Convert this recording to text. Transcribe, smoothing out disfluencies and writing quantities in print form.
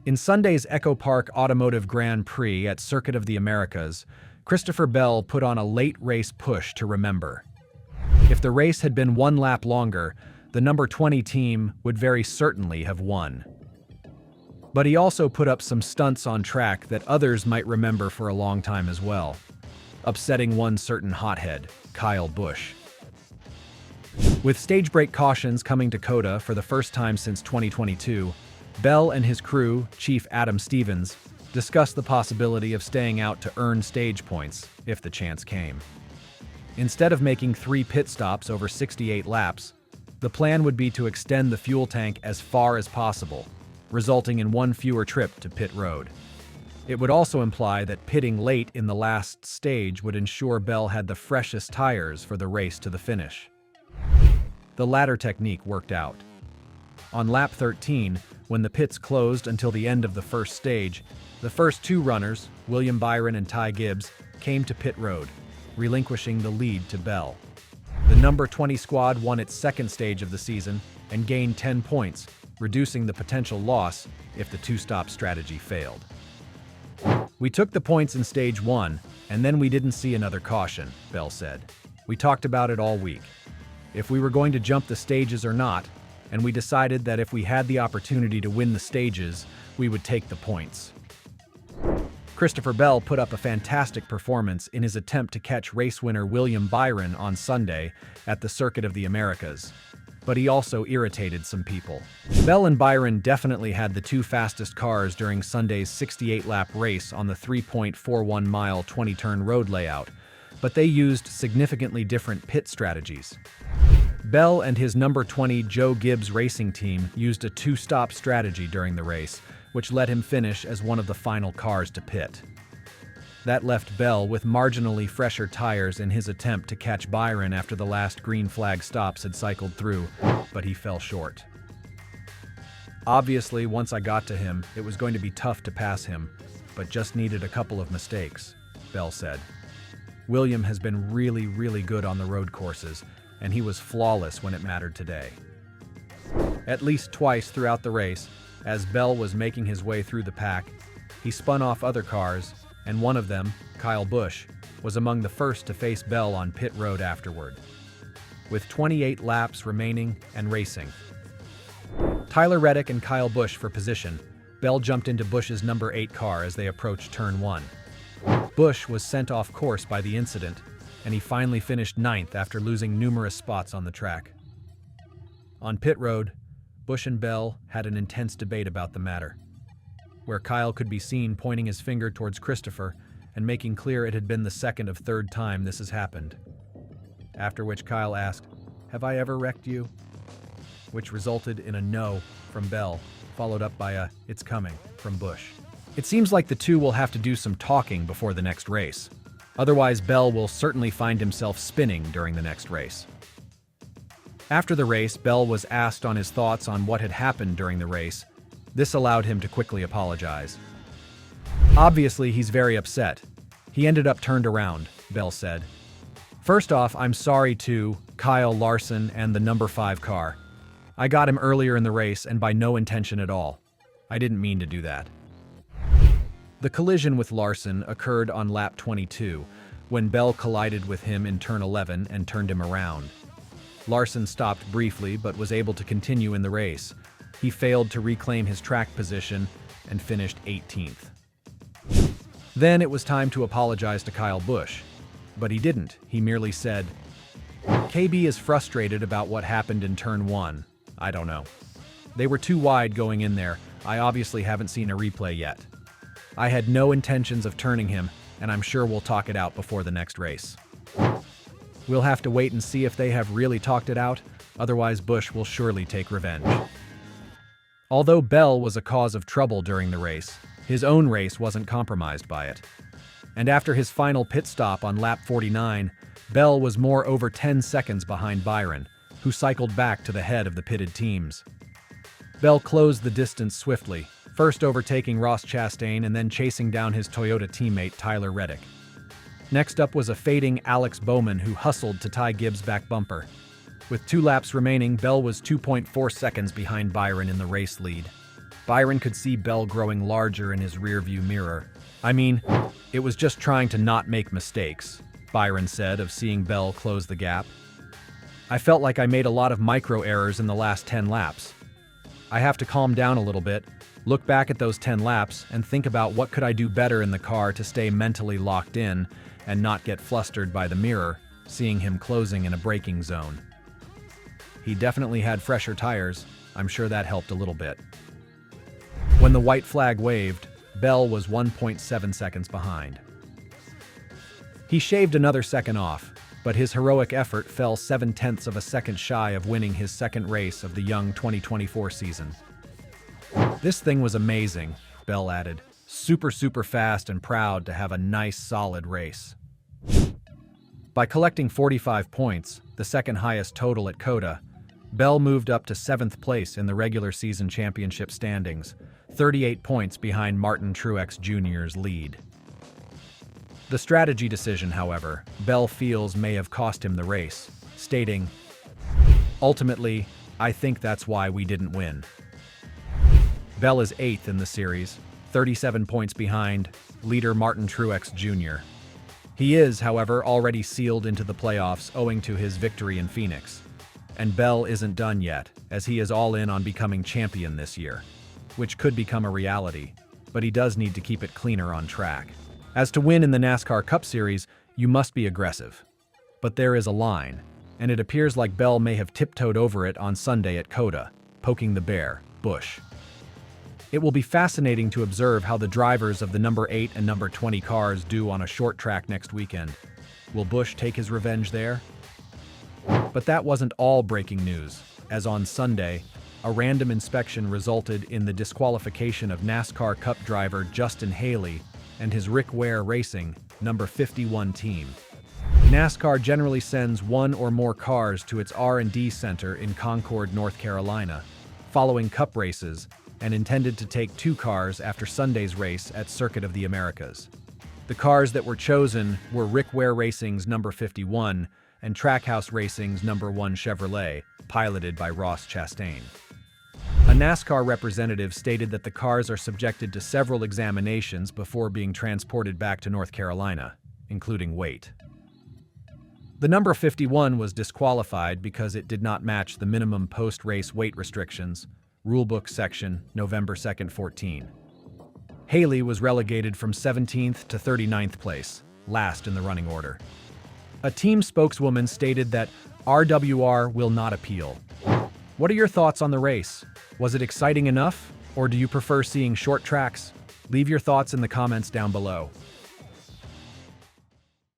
In Sunday's EchoPark Automotive Grand Prix at Circuit of the Americas, Christopher Bell put on a late race push to remember. If the race had been one lap longer, the number 20 team would very certainly have won. But he also put up some stunts on track that others might remember for a long time as well, upsetting one certain hothead, Kyle Busch. With stage brake cautions coming to COTA for the first time since 2022, Bell and his crew, Chief Adam Stevens, discussed the possibility of staying out to earn stage points, if the chance came. Instead of making 3 pit stops over 68 laps, the plan would be to extend the fuel tank as far as possible, resulting in 1 fewer trip to pit road. It would also imply that pitting late in the last stage would ensure Bell had the freshest tires for the race to the finish. The latter technique worked out. On lap 13, when the pits closed until the end of the first stage, the first 2 runners, William Byron and Ty Gibbs, came to pit road, relinquishing the lead to Bell. The number 20 squad won its second stage of the season and gained 10 points, reducing the potential loss if the 2-stop strategy failed. "We took the points in stage 1, and then we didn't see another caution," Bell said. "We talked about it all week. If we were going to jump the stages or not, and we decided that if we had the opportunity to win the stages, we would take the points." Christopher Bell put up a fantastic performance in his attempt to catch race winner William Byron on Sunday at the Circuit of the Americas, but he also irritated some people. Bell and Byron definitely had the 2 fastest cars during Sunday's 68-lap race on the 3.41-mile 20-turn road layout, but they used significantly different pit strategies. Bell and his number 20 Joe Gibbs racing team used a 2-stop strategy during the race, which let him finish as one of the final cars to pit. That left Bell with marginally fresher tires in his attempt to catch Byron after the last green flag stops had cycled through, but he fell short. "Obviously, once I got to him, it was going to be tough to pass him, but just needed a couple of mistakes," Bell said. "William has been really good on the road courses, and he was flawless when it mattered today." At least twice throughout the race, as Bell was making his way through the pack, he spun off other cars, and one of them, Kyle Busch, was among the first to face Bell on pit road afterward. With 28 laps remaining and racing, Tyler Reddick and Kyle Busch for position, Bell jumped into Busch's number 8 car as they approached turn 1. Busch was sent off course by the incident, and he finally finished 9th after losing numerous spots on the track. On pit road, Busch and Bell had an intense debate about the matter, where Kyle could be seen pointing his finger towards Christopher and making clear it had been the second of third time this has happened. After which Kyle asked, "Have I ever wrecked you?" which resulted in a no from Bell, followed up by a "it's coming" from Busch. It seems like the two will have to do some talking before the next race. Otherwise, Bell will certainly find himself spinning during the next race. After the race, Bell was asked on his thoughts on what had happened during the race. This allowed him to quickly apologize. "Obviously, he's very upset. He ended up turned around," Bell said. "First off, I'm sorry to Kyle Larson and the number 5 car. I got him earlier in the race and by no intention at all. I didn't mean to do that." The collision with Larson occurred on lap 22, when Bell collided with him in turn 11 and turned him around. Larson stopped briefly but was able to continue in the race. He failed to reclaim his track position and finished 18th. Then it was time to apologize to Kyle Busch, but he didn't. He merely said, "KB is frustrated about what happened in turn 1. I don't know. They were too wide going in there. I obviously haven't seen a replay yet. I had no intentions of turning him, and I'm sure we'll talk it out before the next race." We'll have to wait and see if they have really talked it out, otherwise Busch will surely take revenge. Although Bell was a cause of trouble during the race, his own race wasn't compromised by it. And after his final pit stop on lap 49, Bell was more over 10 seconds behind Byron, who cycled back to the head of the pitted teams. Bell closed the distance swiftly, first overtaking Ross Chastain and then chasing down his Toyota teammate Tyler Reddick. Next up was a fading Alex Bowman who hustled to Ty Gibbs' back bumper. With 2 laps remaining, Bell was 2.4 seconds behind Byron in the race lead. Byron could see Bell growing larger in his rearview mirror. "I mean, it was just trying to not make mistakes," Byron said of seeing Bell close the gap. "I felt like I made a lot of micro errors in the last 10 laps. I have to calm down a little bit, look back at those 10 laps, and think about what could I do better in the car to stay mentally locked in and not get flustered by the mirror, seeing him closing in a braking zone. He definitely had fresher tires. I'm sure that helped a little bit." When the white flag waved, Bell was 1.7 seconds behind. He shaved another second off, but his heroic effort fell 0.7 of a second shy of winning his second race of the young 2024 season. "This thing was amazing," Bell added. Super fast and proud to have a nice, solid race." By collecting 45 points, the second highest total at COTA, Bell moved up to 7th place in the regular season championship standings, 38 points behind Martin Truex Jr.'s lead. The strategy decision, however, Bell feels may have cost him the race, stating, "Ultimately, I think that's why we didn't win." Bell is 8th in the series, 37 points behind leader Martin Truex Jr. He is, however, already sealed into the playoffs owing to his victory in Phoenix. And Bell isn't done yet, as he is all in on becoming champion this year, which could become a reality, but he does need to keep it cleaner on track. As to win in the NASCAR Cup Series, you must be aggressive. But there is a line, and it appears like Bell may have tiptoed over it on Sunday at COTA, poking the bear, Busch. It will be fascinating to observe how the drivers of the number 8 and number 20 cars do on a short track next weekend. Will Busch take his revenge there? But that wasn't all breaking news, as on Sunday, a random inspection resulted in the disqualification of NASCAR Cup driver Justin Haley and his Rick Ware Racing, number 51 team. NASCAR generally sends one or more cars to its R&D center in Concord, North Carolina, following Cup races, and intended to take 2 cars after Sunday's race at Circuit of the Americas. The cars that were chosen were Rick Ware Racing's number 51 and Trackhouse Racing's number 1 Chevrolet, piloted by Ross Chastain. A NASCAR representative stated that the cars are subjected to several examinations before being transported back to North Carolina, including weight. The number 51 was disqualified because it did not match the minimum post-race weight restrictions, Rulebook section, November 2, 14. Haley was relegated from 17th to 39th place, last in the running order. A team spokeswoman stated that RWR will not appeal. What are your thoughts on the race? Was it exciting enough, or do you prefer seeing short tracks? Leave your thoughts in the comments down below.